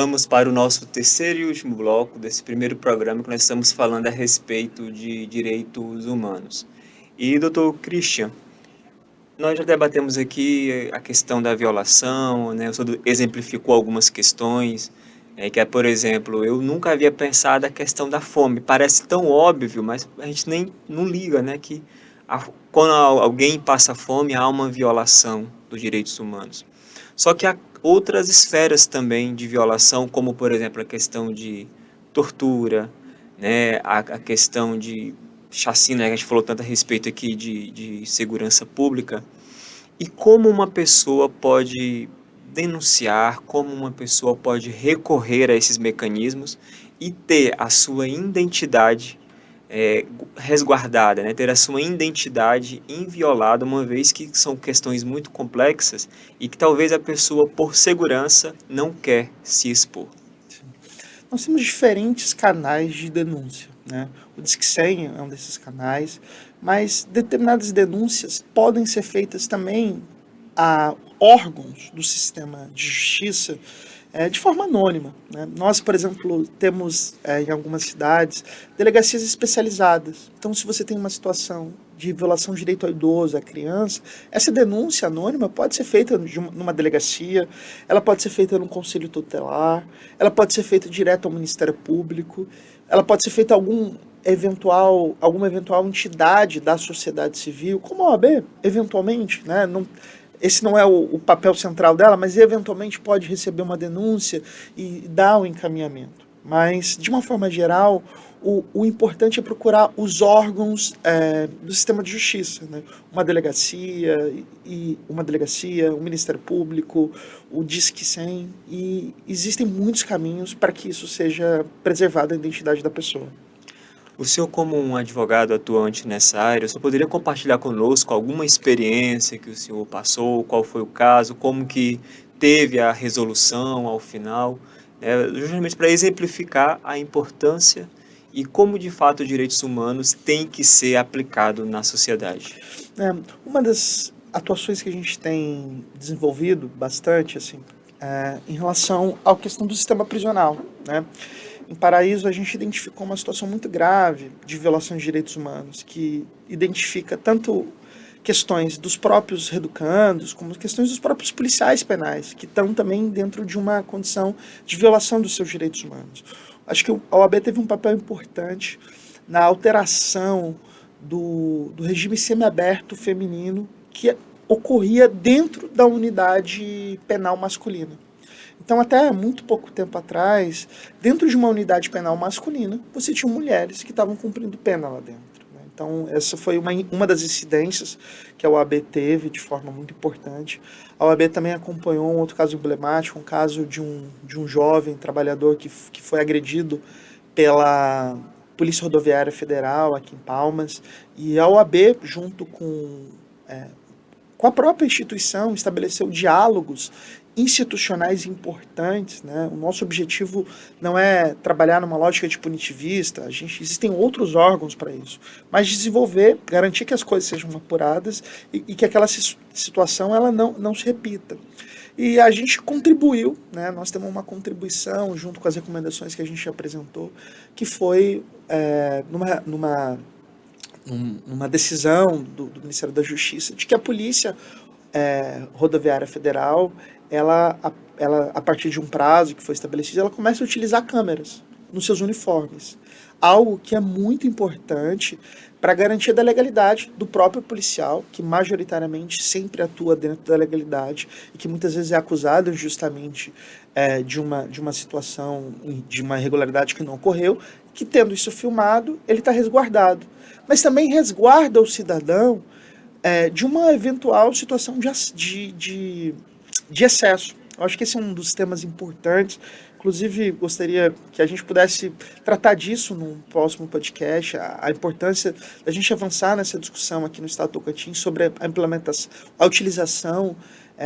voltamos para o nosso terceiro e último bloco desse primeiro programa que nós estamos falando a respeito de direitos humanos. E, doutor Christian, nós já debatemos aqui a questão da violação, né? O senhor exemplificou algumas questões, que é, por exemplo, eu nunca havia pensado a questão da fome. Parece tão óbvio, mas a gente nem não liga, né? Que quando alguém passa fome, há uma violação dos direitos humanos. Só que há outras esferas também de violação, como, por exemplo, a questão de tortura, né? A questão de chacina, né, que a gente falou tanto a respeito aqui de segurança pública, e como uma pessoa pode denunciar, como uma pessoa pode recorrer a esses mecanismos e ter a sua identidade resguardada, né? Ter a sua identidade inviolada, uma vez que são questões muito complexas e que talvez a pessoa, por segurança, não quer se expor. Nós temos diferentes canais de denúncia, né? O Disque 100 é um desses canais, mas determinadas denúncias podem ser feitas também a órgãos do sistema de justiça de forma anônima, né? Nós, por exemplo, temos em algumas cidades delegacias especializadas. Então, se você tem uma situação de violação de direito ao idoso, à criança, essa denúncia anônima pode ser feita numa delegacia, ela pode ser feita num conselho tutelar, ela pode ser feita direto ao Ministério Público, ela pode ser feita a alguma eventual entidade da sociedade civil, como a OAB, eventualmente, né? Não, esse não é o papel central dela, mas eventualmente pode receber uma denúncia e dar o encaminhamento. Mas, de uma forma geral, o importante é procurar os órgãos do sistema de justiça, né? Uma delegacia, o Ministério Público, o Disque 100, e existem muitos caminhos para que isso seja preservada a identidade da pessoa. O senhor, como um advogado atuante nessa área, o senhor poderia compartilhar conosco alguma experiência que o senhor passou, qual foi o caso, como que teve a resolução ao final, justamente para exemplificar a importância e como de fato os direitos humanos têm que ser aplicados na sociedade. Uma das atuações que a gente tem desenvolvido bastante, assim, em relação à questão do sistema prisional, né? Em Paraíso, a gente identificou uma situação muito grave de violação de direitos humanos, que identifica tanto questões dos próprios reeducandos, como questões dos próprios policiais penais, que estão também dentro de uma condição de violação dos seus direitos humanos. Acho que a OAB teve um papel importante na alteração do regime semiaberto feminino que ocorria dentro da unidade penal masculina. Então, até muito pouco tempo atrás, dentro de uma unidade penal masculina, você tinha mulheres que estavam cumprindo pena lá dentro, né? Então, essa foi uma das incidências que a OAB teve de forma muito importante. A OAB também acompanhou um outro caso emblemático, um caso de um jovem trabalhador que foi agredido pela Polícia Rodoviária Federal aqui em Palmas, e a OAB, junto com a própria instituição, estabeleceu diálogos institucionais importantes, né? O nosso objetivo não é trabalhar numa lógica de punitivista, existem outros órgãos para isso, mas desenvolver, garantir que as coisas sejam apuradas e que aquela situação ela não se repita. E a gente contribuiu, né? Nós temos uma contribuição junto com as recomendações que a gente apresentou, que foi numa decisão do Ministério da Justiça de que a Polícia Rodoviária Federal, ela, a partir de um prazo que foi estabelecido, ela começa a utilizar câmeras nos seus uniformes. Algo que é muito importante para a garantia da legalidade do próprio policial, que majoritariamente sempre atua dentro da legalidade e que muitas vezes é acusado injustamente de uma situação, de uma irregularidade que não ocorreu, que tendo isso filmado, ele está resguardado. Mas também resguarda o cidadão de uma eventual situação de excesso. Eu acho que esse é um dos temas importantes. Inclusive, gostaria que a gente pudesse tratar disso num próximo podcast, a importância da gente avançar nessa discussão aqui no Estado do Tocantins sobre a implementação, a utilização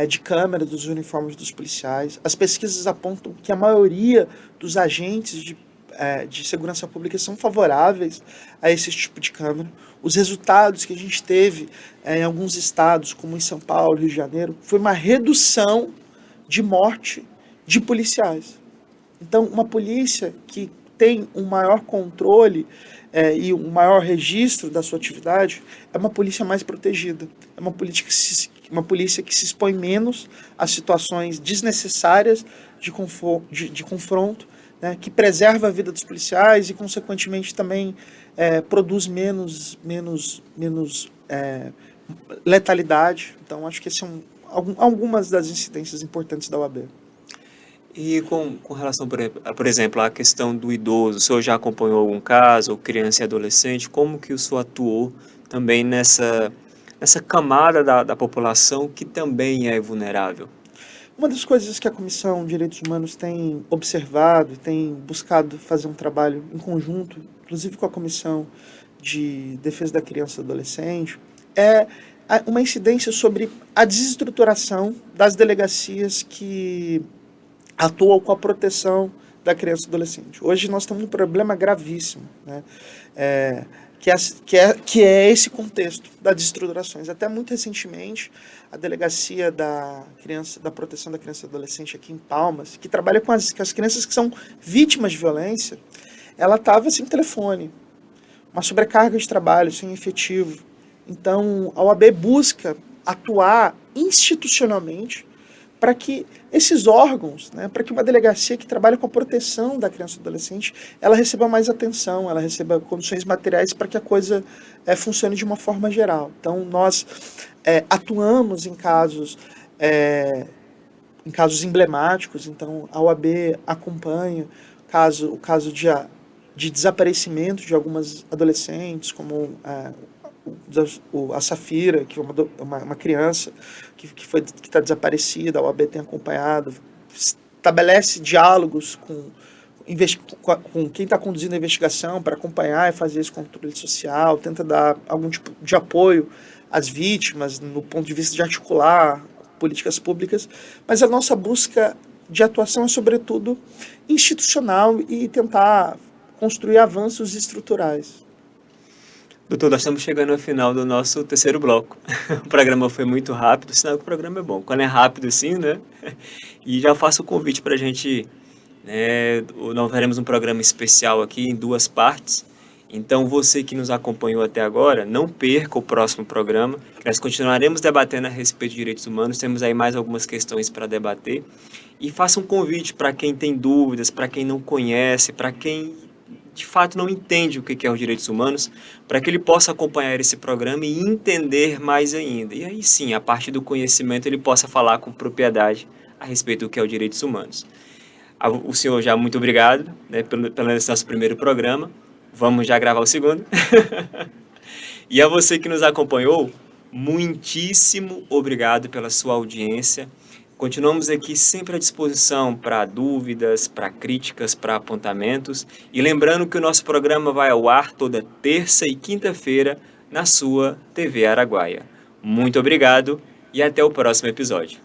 de câmeras dos uniformes dos policiais. As pesquisas apontam que a maioria dos agentes de segurança pública são favoráveis a esse tipo de câmera. Os resultados que a gente teve em alguns estados, como em São Paulo, Rio de Janeiro, foi uma redução de morte de policiais. Então, uma polícia que tem um maior controle e um maior registro da sua atividade é uma polícia mais protegida. É uma polícia que se expõe menos a situações desnecessárias de confronto, né, que preserva a vida dos policiais e, consequentemente, também produz menos letalidade. Então, acho que esses são algumas das incidências importantes da OAB. E com relação, por exemplo, à questão do idoso, o senhor já acompanhou algum caso, ou criança e adolescente, como que o senhor atuou também nessa camada da população que também é vulnerável? Uma das coisas que a Comissão de Direitos Humanos tem observado, tem buscado fazer um trabalho em conjunto, inclusive com a Comissão de Defesa da Criança e do Adolescente, é uma incidência sobre a desestruturação das delegacias que atuam com a proteção da criança e do adolescente. Hoje nós temos um problema gravíssimo, né? Que é esse contexto das desestruturações. Até muito recentemente, a Delegacia da Proteção da Criança e do Adolescente aqui em Palmas, que trabalha com as crianças que são vítimas de violência, ela estava sem telefone, uma sobrecarga de trabalho, sem efetivo. Então, a OAB busca atuar institucionalmente para que esses órgãos, né, para que uma delegacia que trabalha com a proteção da criança e do adolescente, ela receba mais atenção, ela receba condições materiais para que a coisa funcione de uma forma geral. Então, nós atuamos em casos emblemáticos. Então, a OAB acompanha o caso de desaparecimento de algumas adolescentes, como a Safira, que é uma criança que está desaparecida. A OAB tem acompanhado, estabelece diálogos com quem está conduzindo a investigação para acompanhar e fazer esse controle social, tenta dar algum tipo de apoio às vítimas no ponto de vista de articular políticas públicas, mas a nossa busca de atuação é sobretudo institucional e tentar construir avanços estruturais. Doutor, nós estamos chegando ao final do nosso terceiro bloco. O programa foi muito rápido, sinal que o programa é bom. Quando é rápido assim, né? E já faço o convite para a gente, né? Nós teremos um programa especial aqui em 2 partes. Então, você que nos acompanhou até agora, não perca o próximo programa. Nós continuaremos debatendo a respeito de direitos humanos. Temos aí mais algumas questões para debater. E faça um convite para quem tem dúvidas, para quem não conhece, para quem de fato não entende o que é os direitos humanos, para que ele possa acompanhar esse programa e entender mais ainda. E aí sim, a partir do conhecimento, ele possa falar com propriedade a respeito do que é os direitos humanos. O senhor já muito obrigado, né, pelo nosso primeiro programa. Vamos já gravar o segundo. E a você que nos acompanhou, muitíssimo obrigado pela sua audiência. Continuamos aqui sempre à disposição para dúvidas, para críticas, para apontamentos. E lembrando que o nosso programa vai ao ar toda terça e quinta-feira na sua TV Araguaia. Muito obrigado e até o próximo episódio.